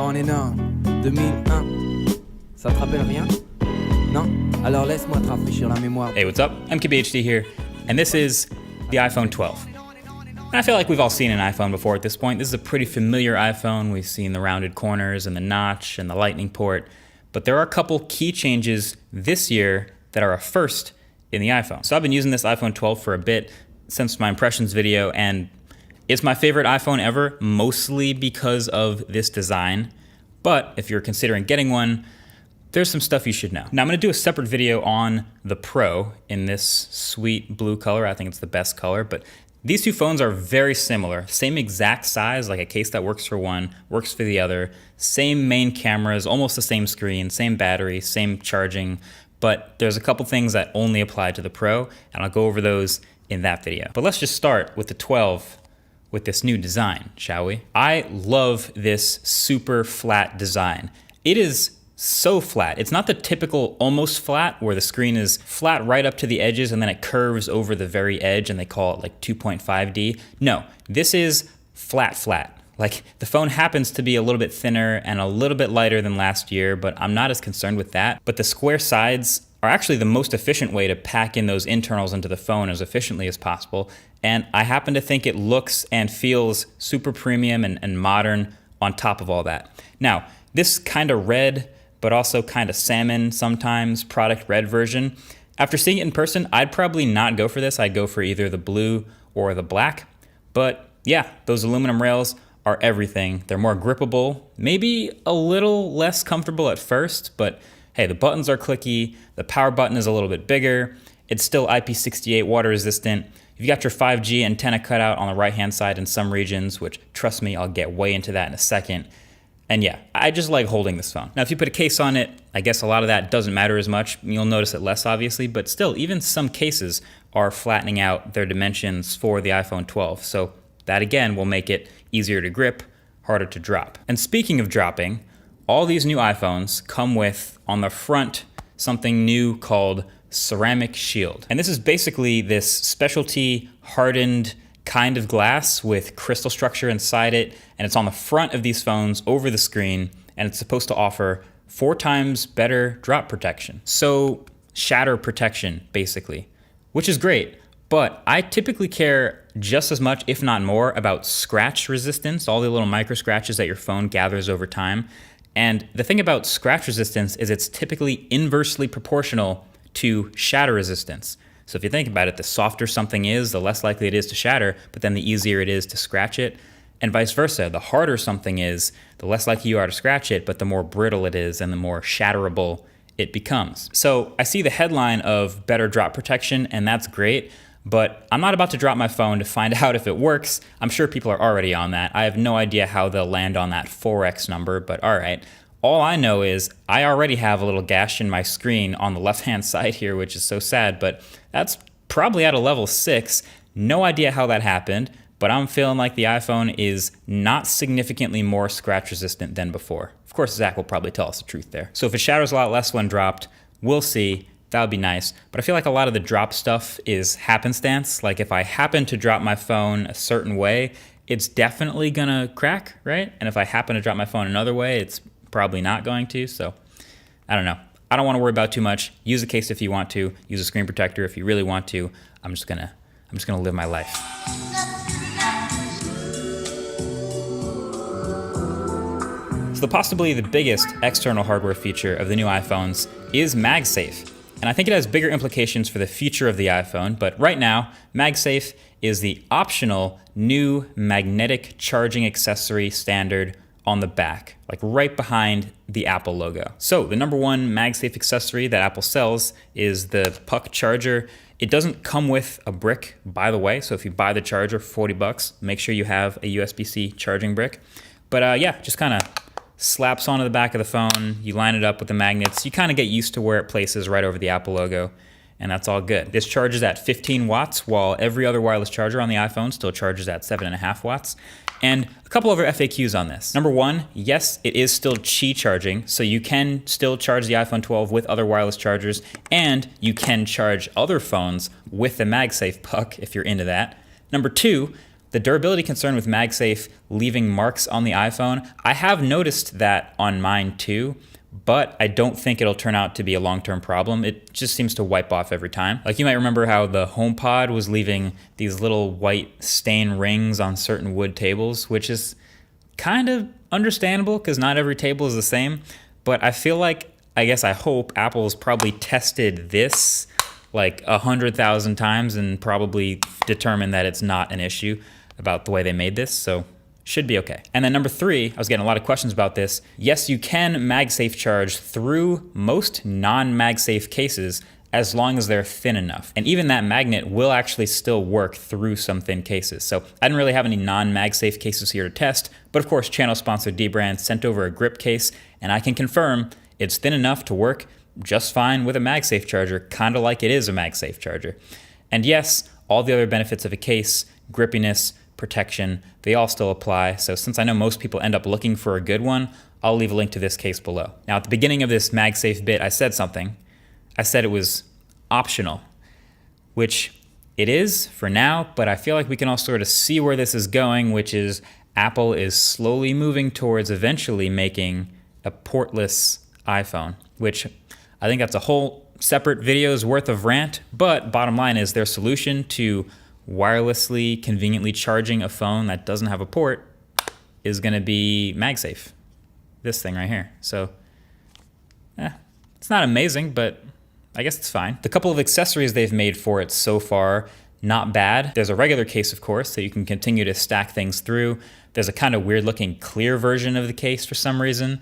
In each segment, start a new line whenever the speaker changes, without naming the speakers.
Oh, on est là, 2001. Ça te rappelle rien? Non? Alors laisse-moi te rafraîchir la mémoire.
Hey, what's up? MKBHD here, and this is the iPhone 12. And I feel like we've all seen an iPhone before at this point. This is a pretty familiar iPhone. We've seen the rounded corners and the notch and the lightning port, but there are a couple key changes this year that are a first in the iPhone. So I've been using this iPhone 12 for a bit since my impressions video, and it's my favorite iPhone ever, mostly because of this design. But if you're considering getting one, there's some stuff you should know. Now I'm gonna do a separate video on the Pro in this sweet blue color. I think it's the best color, but these two phones are very similar. Same exact size, like a case that works for one, works for the other. Same main cameras, almost the same screen, same battery, same charging, but there's a couple things that only apply to the Pro, and I'll go over those in that video. But let's just start with the 12 with this new design, shall we? I love this super flat design. It is so flat. It's not the typical almost flat where the screen is flat right up to the edges and then it curves over the very edge and they call it like 2.5D. No, this is flat flat. Like the phone happens to be a little bit thinner and a little bit lighter than last year, but I'm not as concerned with that. But the square sides are actually the most efficient way to pack in those internals into the phone as efficiently as possible. And I happen to think it looks and feels super premium and modern on top of all that. Now, this kind of red, but also kind of salmon sometimes product red version, after seeing it in person, I'd probably not go for this. I'd go for either the blue or the black. But yeah, those aluminum rails are everything. They're more grippable, maybe a little less comfortable at first, but hey, the buttons are clicky, the power button is a little bit bigger, it's still IP68 water resistant. You've got your 5G antenna cutout on the right-hand side in some regions, which trust me, I'll get way into that in a second. And yeah, I just like holding this phone. Now, if you put a case on it, I guess a lot of that doesn't matter as much. You'll notice it less, obviously, but still, even some cases are flattening out their dimensions for the iPhone 12. So that, again, will make it easier to grip, harder to drop. And speaking of dropping, all these new iPhones come with, on the front, something new called Ceramic Shield. And this is basically this specialty hardened kind of glass with crystal structure inside it, and it's on the front of these phones over the screen, and it's supposed to offer 4 times better drop protection. So shatter protection, basically, which is great, but I typically care just as much, if not more, about scratch resistance, all the little micro scratches that your phone gathers over time. And the thing about scratch resistance is it's typically inversely proportional to shatter resistance. So if you think about it, the softer something is, the less likely it is to shatter, but then the easier it is to scratch it. And vice versa, the harder something is, the less likely you are to scratch it, but the more brittle it is and the more shatterable it becomes. So I see the headline of better drop protection, and that's great, but I'm not about to drop my phone to find out if it works. I'm sure people are already on that. I have no idea how they'll land on that 4x number, but all right. All I know is I already have a little gash in my screen on the left-hand side here, which is so sad, but that's probably at a level 6. No idea how that happened, but I'm feeling like the iPhone is not significantly more scratch resistant than before. Of course, Zach will probably tell us the truth there. So if it shatters a lot less when dropped, we'll see. That would be nice. But I feel like a lot of the drop stuff is happenstance. Like if I happen to drop my phone a certain way, it's definitely gonna crack, right? And if I happen to drop my phone another way, it's probably not going to, so I don't know. I don't want to worry about too much. Use a case if you want to. Use a screen protector if you really want to. I'm just gonna live my life. So possibly the biggest external hardware feature of the new iPhones is MagSafe. And I think it has bigger implications for the future of the iPhone, but right now, MagSafe is the optional new magnetic charging accessory standard on the back, like right behind the Apple logo. So the number one MagSafe accessory that Apple sells is the Puck charger. It doesn't come with a brick, by the way, so if you buy the charger for 40 bucks, make sure you have a USB-C charging brick. But yeah, just kind of slaps onto the back of the phone, you line it up with the magnets, you kind of get used to where it places right over the Apple logo, and that's all good. This charges at 15 watts, while every other wireless charger on the iPhone still charges at 7.5 watts. And a couple other FAQs on this. Number one, yes, it is still Qi charging, so you can still charge the iPhone 12 with other wireless chargers, and you can charge other phones with the MagSafe puck if you're into that. Number two, the durability concern with MagSafe leaving marks on the iPhone, I have noticed that on mine too, but I don't think it'll turn out to be a long-term problem. It just seems to wipe off every time. Like you might remember how the HomePod was leaving these little white stain rings on certain wood tables, which is kind of understandable because not every table is the same. But I feel like, I hope Apple's probably tested this like 100,000 times and probably determined that it's not an issue about the way they made this. So should be okay. And then number 3, I was getting a lot of questions about this. Yes, you can MagSafe charge through most non-MagSafe cases as long as they're thin enough. And even that magnet will actually still work through some thin cases. So I didn't really have any non-MagSafe cases here to test, but of course, channel sponsor dbrand sent over a grip case, and I can confirm it's thin enough to work just fine with a MagSafe charger, kind of like it is a MagSafe charger. And yes, all the other benefits of a case, grippiness, protection, they all still apply. So since I know most people end up looking for a good one, I'll leave a link to this case below. Now, at the beginning of this MagSafe bit, I said something. I said it was optional, which it is for now, but I feel like we can all sort of see where this is going, which is Apple is slowly moving towards eventually making a portless iPhone, which I think that's a whole separate video's worth of rant, but bottom line is their solution to wirelessly, conveniently charging a phone that doesn't have a port is going to be MagSafe, this thing right here. So, it's not amazing, but I guess it's fine. The couple of accessories they've made for it so far, not bad. There's a regular case, of course, so you can continue to stack things through. There's a kind of weird looking clear version of the case for some reason.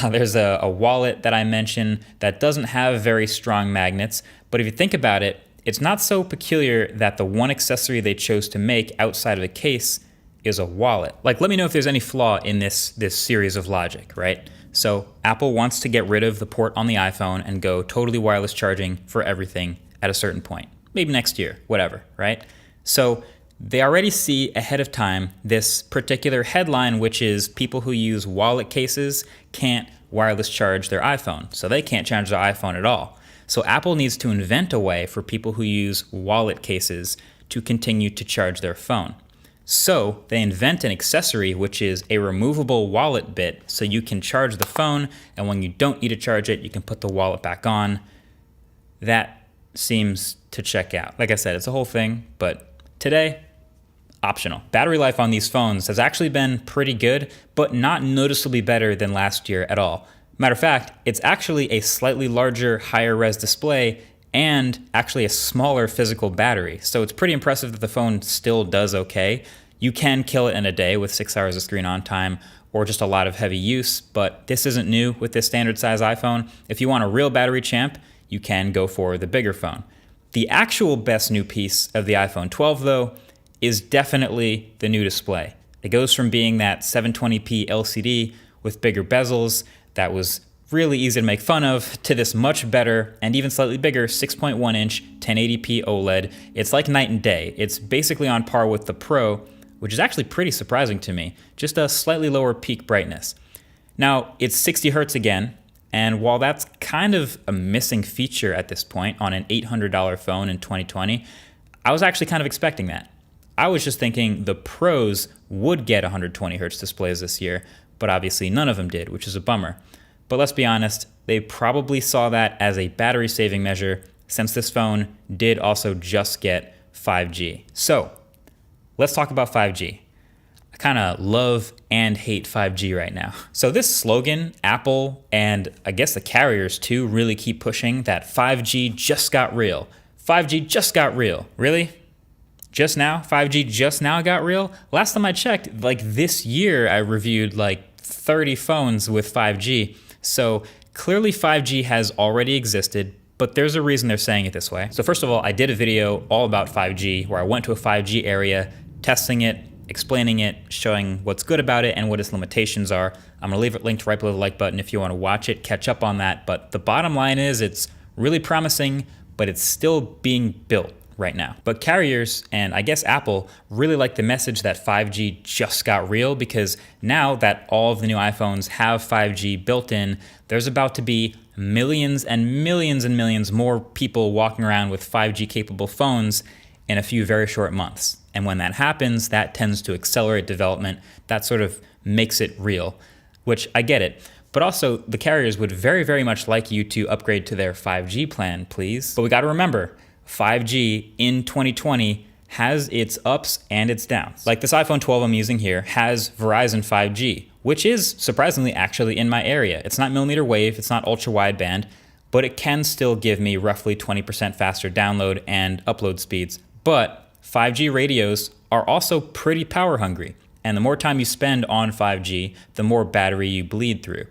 There's a wallet that I mentioned that doesn't have very strong magnets, but if you think about it, it's not so peculiar that the one accessory they chose to make outside of the case is a wallet. Like, let me know if there's any flaw in this series of logic, right? So Apple wants to get rid of the port on the iPhone and go totally wireless charging for everything at a certain point. Maybe next year, whatever, right? So they already see ahead of time this particular headline, which is people who use wallet cases can't wireless charge their iPhone. So they can't charge their iPhone at all. So Apple needs to invent a way for people who use wallet cases to continue to charge their phone. So they invent an accessory, which is a removable wallet bit, so you can charge the phone, and when you don't need to charge it, you can put the wallet back on. That seems to check out. Like I said, it's a whole thing, but today, optional. Battery life on these phones has actually been pretty good, but not noticeably better than last year at all. Matter of fact, it's actually a slightly larger, higher res display and actually a smaller physical battery. So it's pretty impressive that the phone still does okay. You can kill it in a day with 6 hours of screen on time or just a lot of heavy use, but this isn't new with this standard size iPhone. If you want a real battery champ, you can go for the bigger phone. The actual best new piece of the iPhone 12 though is definitely the new display. It goes from being that 720p LCD with bigger bezels that was really easy to make fun of to this much better and even slightly bigger 6.1 inch 1080p OLED. It's like night and day. It's basically on par with the Pro, which is actually pretty surprising to me, just a slightly lower peak brightness. Now, it's 60 hertz again, and while that's kind of a missing feature at this point on an $800 phone in 2020, I was actually kind of expecting that. I was just thinking the Pros would get 120 hertz displays this year, but obviously none of them did, which is a bummer. But let's be honest, they probably saw that as a battery saving measure since this phone did also just get 5G. So let's talk about 5G. I kind of love and hate 5G right now. So this slogan, Apple and I guess the carriers too really keep pushing that 5G just got real. 5G just got real. Really? Just now? 5G just now got real? Last time I checked, like this year I reviewed like 30 phones with 5G. So clearly 5G has already existed, but there's a reason they're saying it this way. So first of all, I did a video all about 5G where I went to a 5G area, testing it, explaining it, showing what's good about it and what its limitations are. I'm gonna leave it linked right below the like button if you wanna watch it, catch up on that. But the bottom line is it's really promising, but it's still being built right now. But carriers, and I guess Apple, really like the message that 5G just got real because now that all of the new iPhones have 5G built in, there's about to be millions and millions and millions more people walking around with 5G capable phones in a few very short months. And when that happens, that tends to accelerate development. That sort of makes it real, which I get it. But also, the carriers would very, very much like you to upgrade to their 5G plan, please. But we got to remember, 5G in 2020 has its ups and its downs. Like this iPhone 12 I'm using here has Verizon 5G, which is surprisingly actually in my area. It's not millimeter wave, it's not ultra wideband, but it can still give me roughly 20% faster download and upload speeds. But 5G radios are also pretty power hungry. And the more time you spend on 5G, the more battery you bleed through.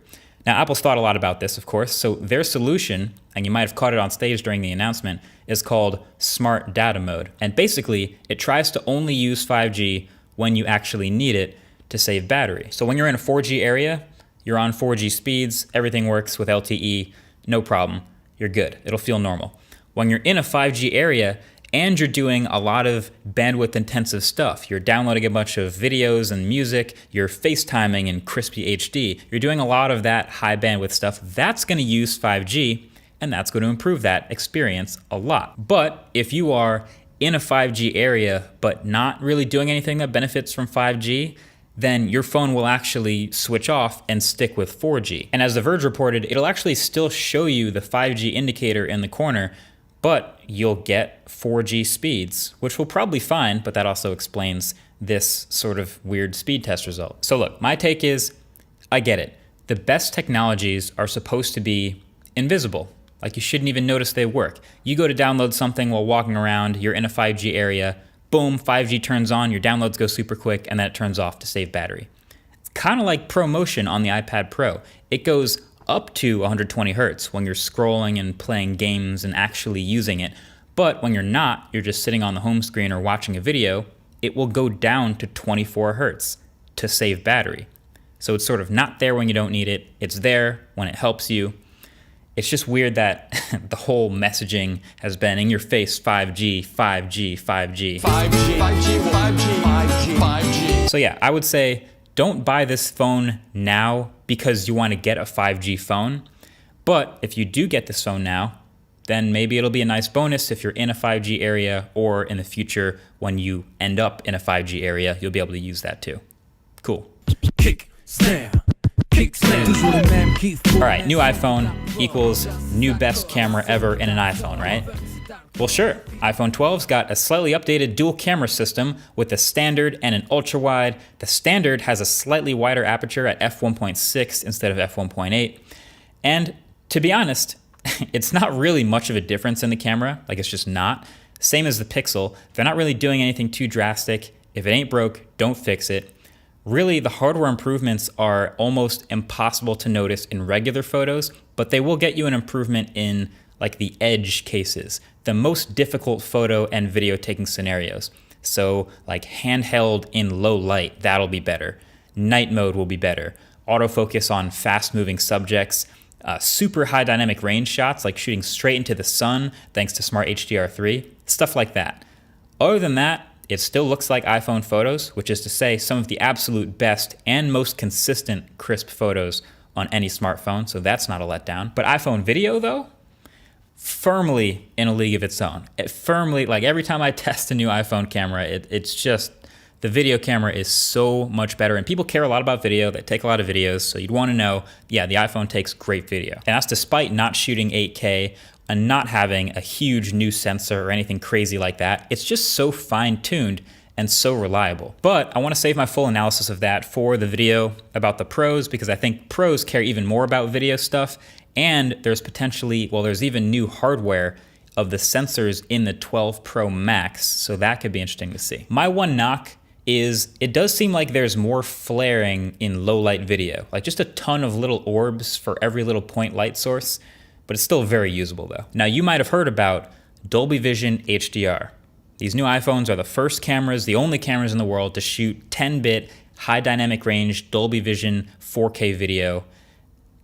Now, Apple's thought a lot about this, of course, so their solution, and you might have caught it on stage during the announcement, is called Smart Data Mode. And basically, it tries to only use 5G when you actually need it to save battery. So when you're in a 4G area, you're on 4G speeds, everything works with LTE, no problem, you're good, it'll feel normal. When you're in a 5G area, and you're doing a lot of bandwidth intensive stuff. You're downloading a bunch of videos and music, you're FaceTiming in crispy HD. You're doing a lot of that high bandwidth stuff. That's gonna use 5G, and that's gonna improve that experience a lot. But if you are in a 5G area, but not really doing anything that benefits from 5G, then your phone will actually switch off and stick with 4G. And as The Verge reported, it'll actually still show you the 5G indicator in the corner, but you'll get 4G speeds, which will probably fine, but that also explains this sort of weird speed test result. So look, my take is, I get it. The best technologies are supposed to be invisible. Like you shouldn't even notice they work. You go to download something while walking around, you're in a 5G area, boom, 5G turns on, your downloads go super quick, and then it turns off to save battery. It's kind of like ProMotion on the iPad Pro. It goes up to 120 hertz when you're scrolling and playing games and actually using it. But when you're not, you're just sitting on the home screen or watching a video, it will go down to 24 hertz to save battery. So it's sort of not there when you don't need it. It's there when it helps you. It's just weird that the whole messaging has been in your face 5G, 5G, 5G. 5G, 5G, 5G, 5G, 5G. So yeah, I would say don't buy this phone now because you want to get a 5G phone. But if you do get this phone now, then maybe it'll be a nice bonus if you're in a 5G area, or in the future when you end up in a 5G area, you'll be able to use that too. Cool.
Kick, snare, kick, snare.
All right, new iPhone equals new best camera ever in an iPhone, right? Well, sure. iPhone 12's got a slightly updated dual camera system with a standard and an ultra wide. The standard has a slightly wider aperture at f1.6 instead of f1.8. And to be honest, it's not really much of a difference in the camera. Like, it's just not. Same as the Pixel. They're not really doing anything too drastic. If it ain't broke, don't fix it. Really, the hardware improvements are almost impossible to notice in regular photos, but they will get you an improvement in like the edge cases, the most difficult photo and video taking scenarios. So like handheld in low light, that'll be better. Night mode will be better. Autofocus on fast moving subjects, super high dynamic range shots like shooting straight into the sun thanks to Smart HDR3, stuff like that. Other than that, it still looks like iPhone photos, which is to say some of the absolute best and most consistent crisp photos on any smartphone, so that's not a letdown. But iPhone video though, firmly in a league of its own. It firmly, like every time I test a new iPhone camera, it's just, the video camera is so much better, and people care a lot about video. They take a lot of videos, so you'd want to know, yeah, the iPhone takes great video. And that's despite not shooting 8K and not having a huge new sensor or anything crazy like that. It's just so fine-tuned and so reliable. But I want to save my full analysis of that for the video about the pros, because I think pros care even more about video stuff. And there's potentially, well, there's even new hardware of the sensors in the 12 Pro Max, so that could be interesting to see. My one knock is it does seem like there's more flaring in low light video, like just a ton of little orbs for every little point light source, but it's still very usable though. Now you might have heard about Dolby Vision HDR. These new iPhones are the first cameras, the only cameras in the world to shoot 10-bit high dynamic range Dolby Vision 4K video.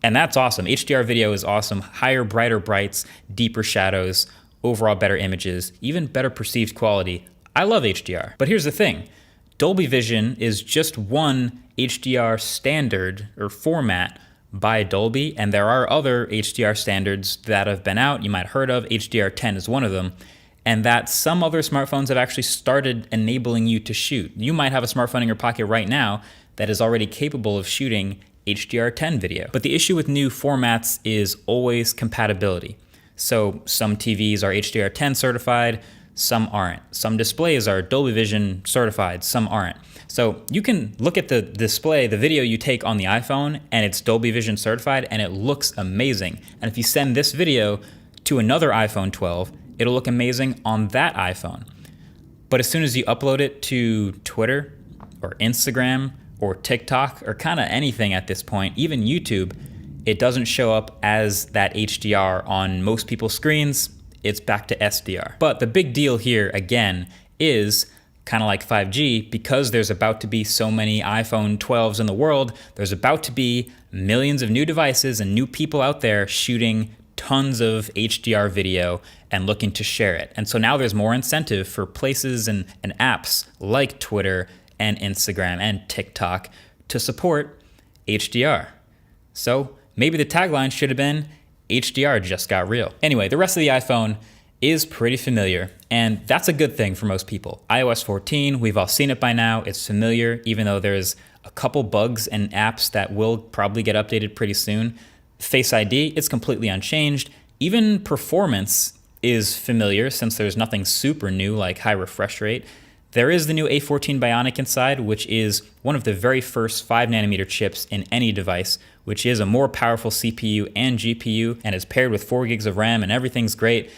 And that's awesome. HDR video is awesome. Higher, brighter brights, deeper shadows, overall better images, even better perceived quality. I love HDR. But here's the thing. Dolby Vision is just one HDR standard or format by Dolby, and there are other HDR standards that have been out. You might have heard of. HDR10 is one of them. and that some other smartphones have actually started enabling you to shoot. You might have a smartphone in your pocket right now that is already capable of shooting HDR10 video. But the issue with new formats is always compatibility. So some TVs are HDR10 certified, some aren't. Some displays are Dolby Vision certified, some aren't. So you can look at the display, the video you take on the iPhone, and it's Dolby Vision certified, and it looks amazing. And if you send this video to another iPhone 12, it'll look amazing on that iPhone. But as soon as you upload it to Twitter or Instagram or TikTok or kind of anything at this point, even YouTube, it doesn't show up as that HDR on most people's screens. It's back to SDR. But the big deal here, again, is kind of like 5G, because there's about to be so many iPhone 12s in the world, there's about to be millions of new devices and new people out there shooting tons of HDR video and looking to share it. And so now there's more incentive for places and apps like Twitter and Instagram and TikTok to support HDR. So maybe the tagline should have been, HDR just got real. Anyway, the rest of the iPhone is pretty familiar, and that's a good thing for most people. iOS 14, we've all seen it by now. It's familiar, even though there's a couple bugs and apps that will probably get updated pretty soon. Face ID, it's completely unchanged. Even performance is familiar, since there's nothing super new like high refresh rate. There is the new A14 Bionic inside, which is one of the very first 5nm chips in any device, which is a more powerful CPU and GPU, and is paired with 4 gigs of RAM, and everything's great.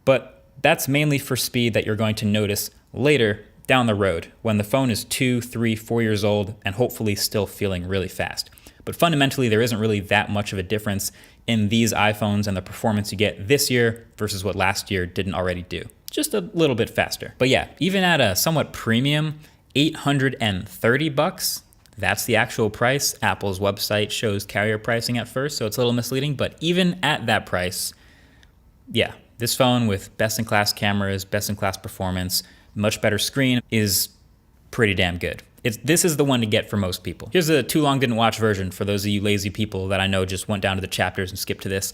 But that's mainly for speed that you're going to notice later down the road, when the phone is 2, 3, 4 years old and hopefully still feeling really fast. But fundamentally, there isn't really that much of a difference in these iPhones and the performance you get this year versus what last year didn't already do. Just a little bit faster. But yeah, even at a somewhat premium $830, that's the actual price. Apple's website shows carrier pricing at first, so it's a little misleading. But even at that price, yeah, this phone with best-in-class cameras, best-in-class performance, much better screen is pretty damn good. This is the one to get for most people. Here's a too long didn't watch version for those of you lazy people that I know just went down to the chapters and skipped to this.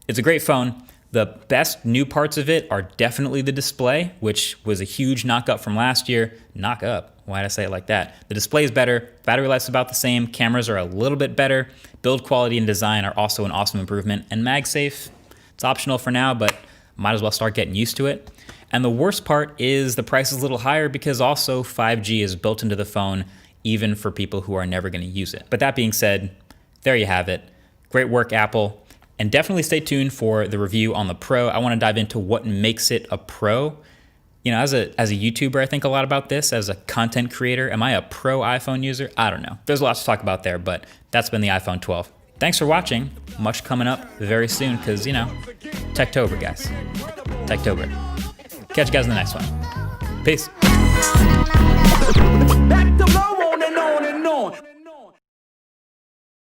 It's a great phone. The best new parts of it are definitely the display, which was a huge knock up from last year. Knock up, why did I say it like that? The display is better, battery life's about the same, cameras are a little bit better, build quality and design are also an awesome improvement, and MagSafe, it's optional for now, but might as well start getting used to it. And the worst part is the price is a little higher because also 5G is built into the phone, even for people who are never going to use it. But that being said, there you have it. Great work, Apple. And definitely stay tuned for the review on the Pro. I want to dive into what makes it a Pro. You know, as a YouTuber, I think a lot about this. As a content creator, am I a pro iPhone user? I don't know. There's lots to talk about there, but that's been the iPhone 12. Thanks for watching. Much coming up very soon because, you know, Techtober, guys. Techtober. Catch you guys in the next one. Peace.